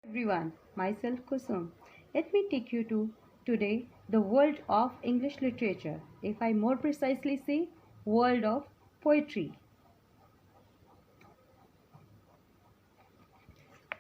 Everyone, myself Kussum. Let me take you to today the world of English literature. If I more precisely say world of poetry.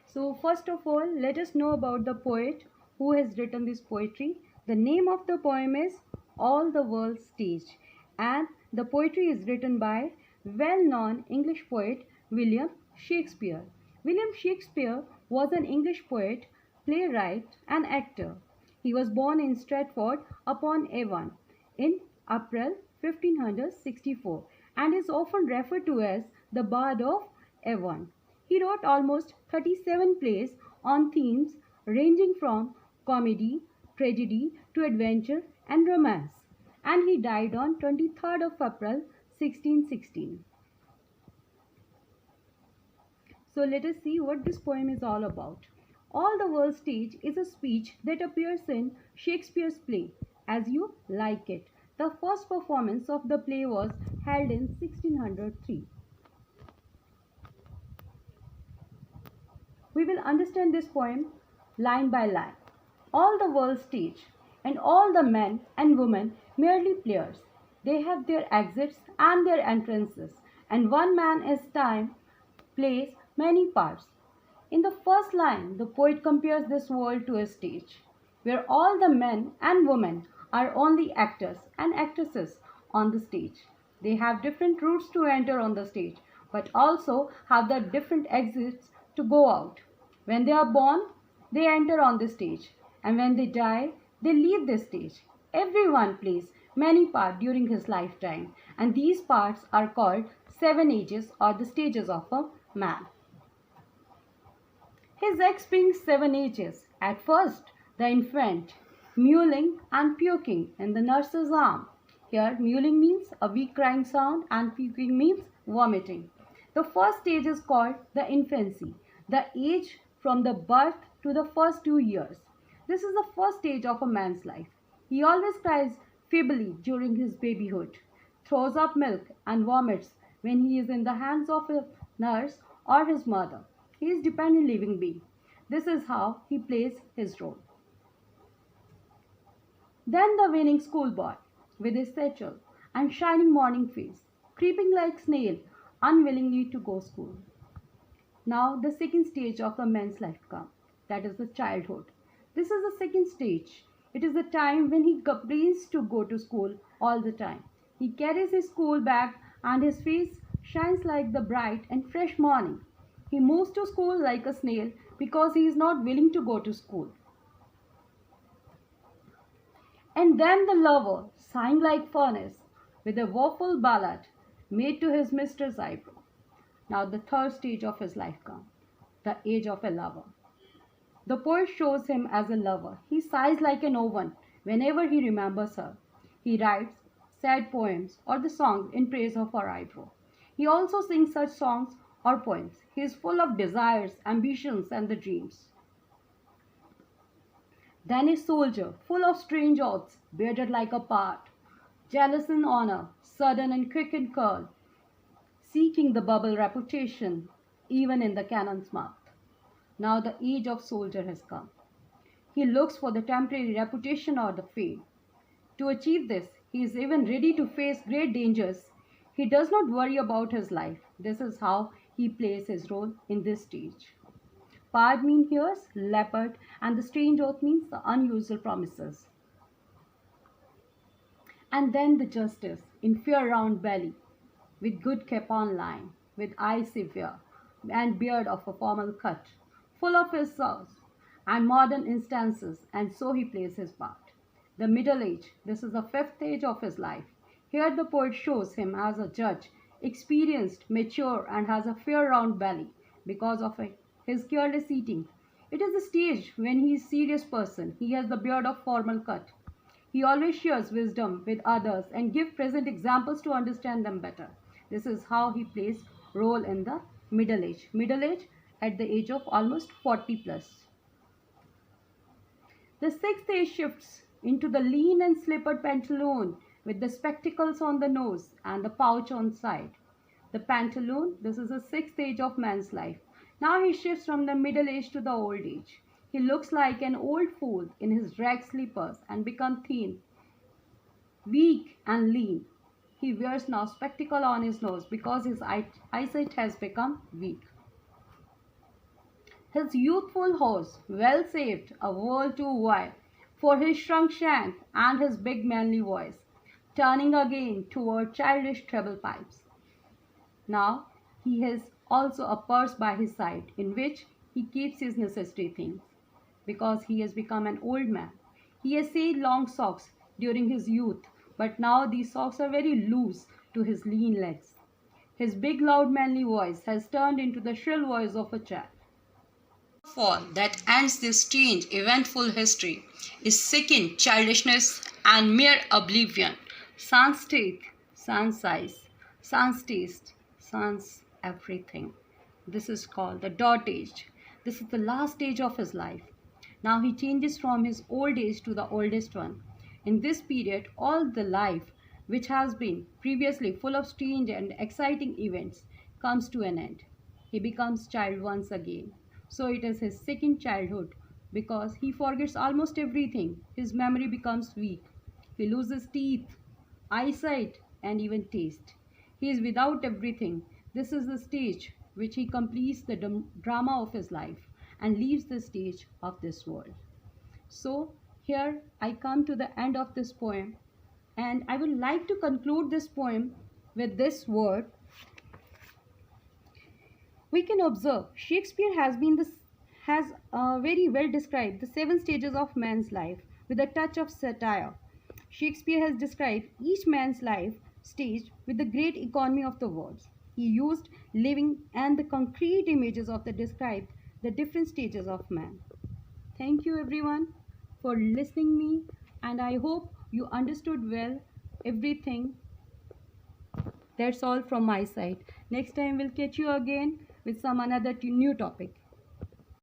So first of all, let us know about the poet who has written this poetry. The name of the poem is All the World's Stage, and the poetry is written by well-known English poet William Shakespeare. William Shakespeare was an English poet, playwright and actor. He was born in Stratford upon Avon in April 1564 and is often referred to as the Bard of Avon. He wrote almost 37 plays on themes ranging from comedy, tragedy to adventure and romance, and he died on 23rd of April 1616. So let us see what this poem is all about. All the World Stage is a speech that appears in Shakespeare's play, As You Like It. The first performance of the play was held in 1603. We will understand this poem line by line. All the world stage and all the men and women merely players. They have their exits and their entrances, and one man as time plays many parts. In the first line, the poet compares this world to a stage, where all the men and women are only actors and actresses on the stage. They have different routes to enter on the stage, but also have the different exits to go out. When they are born, they enter on the stage, and when they die, they leave the stage. Everyone plays many parts during his lifetime, and these parts are called seven ages or the stages of a man. His acts being seven ages. At first, the infant, mewling and puking in the nurse's arm. Here, mewling means a weak crying sound and puking means vomiting. The first stage is called the infancy, the age from the birth to the first 2 years. This is the first stage of a man's life. He always cries feebly during his babyhood, throws up milk and vomits when he is in the hands of a nurse or his mother. He is dependent living being. This is how he plays his role. Then the winning schoolboy, with his satchel and shining morning face, creeping like snail, unwillingly to go school. Now the second stage of the man's life comes, that is the childhood. This is the second stage. It is the time when he complains to go to school all the time. He carries his school bag and his face shines like the bright and fresh morning. He moves to school like a snail because he is not willing to go to school. And then the lover, sighing like furnace, with a woeful ballad made to his mistress' eyebrow. Now the third stage of his life comes, the age of a lover. The poet shows him as a lover. He sighs like an oven whenever he remembers her. He writes sad poems or the songs in praise of her eyebrow. He also sings such songs or poems. He is full of desires, ambitions, and the dreams. Then a soldier, full of strange oaths, bearded like a part, jealous in honor, sudden and quick in curl, seeking the bubble reputation, even in the cannon's mouth. Now the age of soldier has come. He looks for the temporary reputation or the fame. To achieve this, he is even ready to face great dangers. He does not worry about his life. This is how he plays his role in this stage. Pard means hears, leopard, and the strange oath means the unusual promises. And then the justice, in fair round belly, with good capon line, with eye severe, and beard of a formal cut, full of his sauce and modern instances, and so he plays his part. The middle age, this is the fifth stage of his life. Here the poet shows him as a judge, experienced, mature, and has a fair round belly because of his careless eating. It is the stage when he is a serious person. He has the beard of formal cut. He always shares wisdom with others and gives present examples to understand them better. This is how he plays role in the middle age. Middle age at the age of almost 40 plus. The sixth age shifts into the lean and slippered pantaloon with the spectacles on the nose and the pouch on side. The pantaloon, this is the sixth stage of man's life. Now he shifts from the middle age to the old age. He looks like an old fool in his rag slippers and becomes thin, weak, and lean. He wears now spectacle on his nose because his eyesight has become weak. His youthful horse well saved a world too wide for his shrunk shank and his big manly voice, turning again toward childish treble pipes. Now he has also a purse by his side in which he keeps his necessary things. Because he has become an old man. He has saved long socks during his youth, but now these socks are very loose to his lean legs. His big, loud, manly voice has turned into the shrill voice of a child. The fall that ends this strange, eventful history is sickened childishness and mere oblivion. Sans teeth, sans size, sans taste, sans everything. This is called the dot age. This is the last stage of his life. Now he changes from his old age to the oldest one. In this period, all the life which has been previously full of strange and exciting events comes to an end. He becomes child once again. So it is his second childhood because he forgets almost everything. His memory becomes weak. He loses teeth, eyesight, and even taste. He is without everything. This is the stage which he completes the drama of his life and leaves the stage of this world. So, here I come to the end of this poem, and I would like to conclude this poem with this word. We can observe Shakespeare has very well described the 7 stages of man's life with a touch of satire. Shakespeare has described each man's life stage with the great economy of the words. He used living and the concrete images of the described the different stages of man. Thank you everyone for listening me, and I hope you understood well everything. That's all from my side. Next time we'll catch you again with some another new topic.